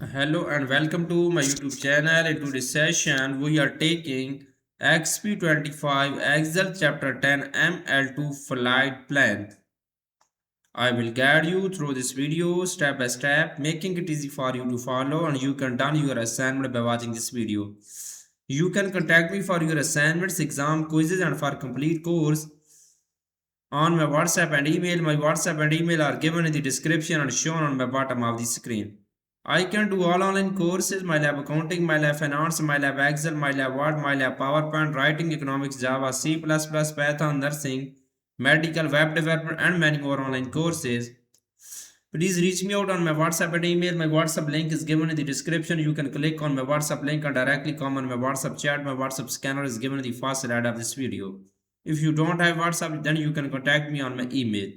Hello and welcome to my YouTube channel. In today's session, we are taking Exp25 Excel Chapter 10 ML2 Flight Plan. I will guide you through this video step by step, making it easy for you to follow, and you can done your assignment by watching this video. You can contact me for your assignments, exam, quizzes, and for complete course on my WhatsApp and email. My WhatsApp and email are given in the description and shown on the bottom of the screen. I can do all online courses, MyLab Accounting, MyLab Finance, MyLab Excel, MyLab Word, MyLab PowerPoint, Writing, Economics, Java, C++, Python, Nursing, Medical, Web Development, and many more online courses. Please reach me out on my WhatsApp and email. My WhatsApp link is given in the description. You can click on my WhatsApp link and directly come on my WhatsApp chat. My WhatsApp scanner is given in the first slide of this video. If you don't have WhatsApp, then you can contact me on my email.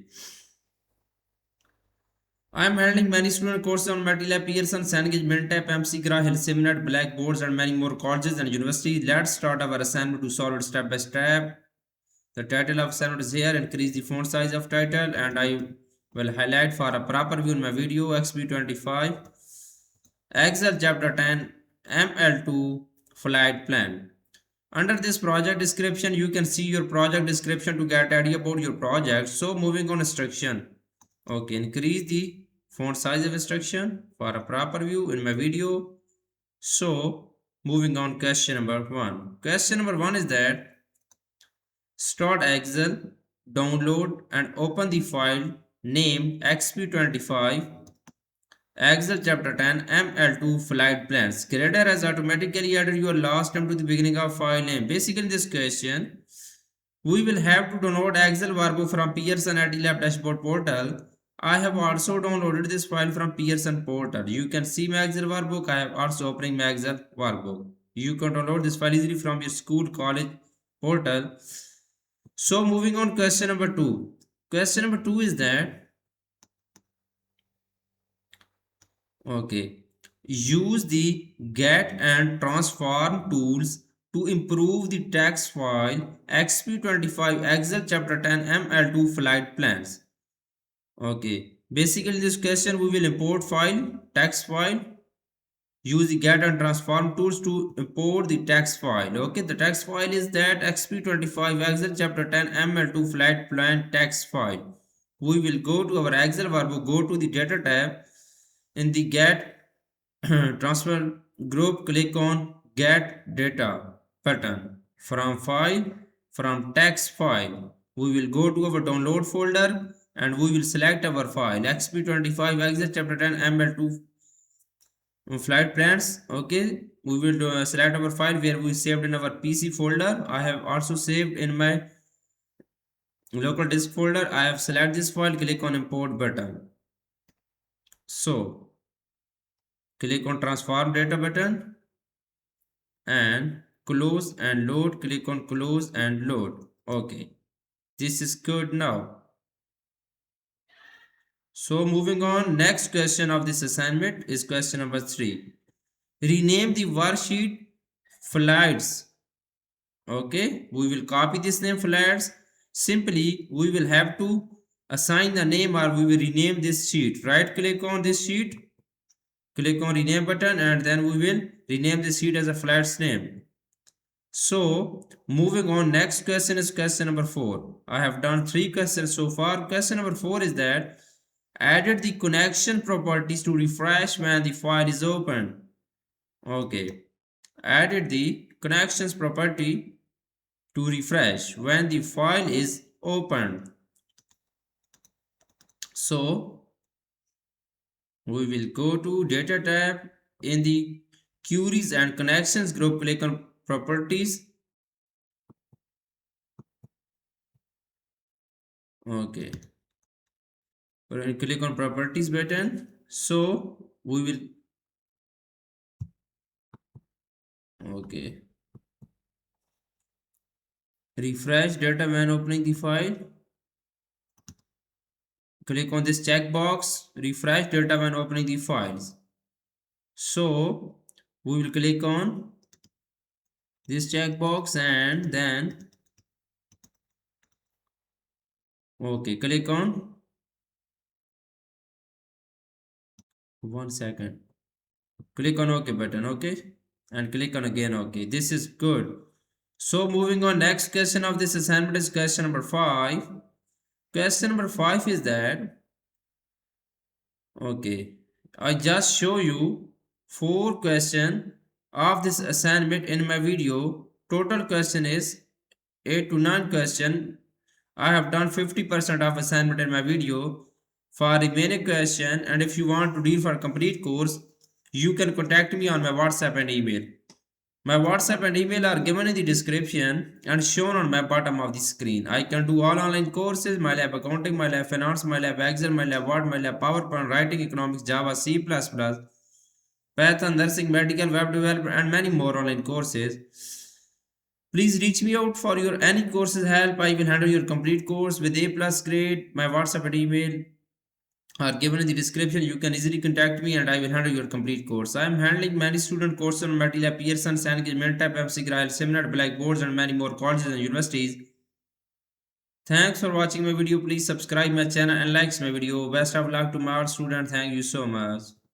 I am handling many student courses on MyItLab, Pearson, Cengage, Mintap, MCGRA, Hillsiminet, Blackboards, and many more colleges and universities. Let's start our assignment to solve it step by step. The title of assignment is here. Increase the font size of title, and I will highlight for a proper view in my video. Exp25 Excel Chapter 10 ML2 Flight Plan. Under this project description, you can see your project description to get idea about your project. So moving on instruction. Okay, increase the font size of instruction for a proper view in my video. So moving on question number 1. Question number 1 is that start Excel, download and open the file named Exp25 Excel chapter 10 ML2 flight plans. Creator has automatically added your last name to the beginning of file name. Basically in this question, we will have to download Excel workbook from Pearson MyItLab dashboard portal. I have also downloaded this file from Pearson portal. You can see my Excel workbook. I have also opening my Excel workbook. You can download this file easily from your school, college portal. So moving on question number 2. Question number 2 is that okay, use the get and transform tools to improve the text file Exp25 Excel chapter 10 ML2 flight plans. Okay, basically this question we will import file, text file, use the get and transform tools to import the text file. Okay, the text file is that Exp25 Excel chapter 10 ML2 flight plan text file. We will go to our Excel workbook, go to the data tab. In the get transfer group, click on get data button. From text file, we will go to our download folder and we will select our file Exp25 Excel chapter 10 ML2 flight plans. Okay, we will select our file where we saved in our PC folder. I have also saved in my local disk folder. I have select this file, click on import button. So click on transform data button and close and load. Click on close and load. Okay, this is good now. So moving on, next question of this assignment is question number 3. Rename the worksheet flights. Okay, we will copy this name flights. Simply we will have to assign the name or we will rename this sheet. Right click on this sheet, click on rename button, and then we will rename the sheet as a flights name. So moving on, next question is question number 4. I have done 3 questions so far. Question number 4 is that added the connection properties to refresh when the file is opened. Okay, added the connections property to refresh when the file is opened. So we will go to data tab. In the queries and connections group, click on properties. Okay, click on properties button. So we will okay, refresh data when opening the file. Click on this checkbox, refresh data when opening the files. So we will click on this checkbox and then okay, click on 1 second. Click on OK button, okay? And click on again OK. This is good. So moving on, next question of this assignment is question number 5. Question number 5 is that, okay, I just show you 4 question of this assignment in my video. Total question is 8 to 9 question. I have done 50% of assignment in my video. For remaining question, and if you want to read for complete course, you can contact me on my WhatsApp and email. My WhatsApp and email are given in the description and shown on my bottom of the screen. I can do all online courses, MyLab Accounting, MyLab Finance, MyLab Excel, MyLab Word, MyLab PowerPoint, Writing, Economics, Java, C++, Python, Nursing, Medical, Web Development, and many more online courses. Please reach me out for your any courses help. I will handle your complete course with A plus grade. My WhatsApp and email are given in the description. You can easily contact me and I will handle your complete course. I am handling many student courses on MyItLab, Pearson, Sandwich, Mentor, MC, Grail, Seminar, Blackboards, and many more colleges and universities. Thanks for watching my video. Please subscribe my channel and like my video. Best of luck to my all students. Thank you so much.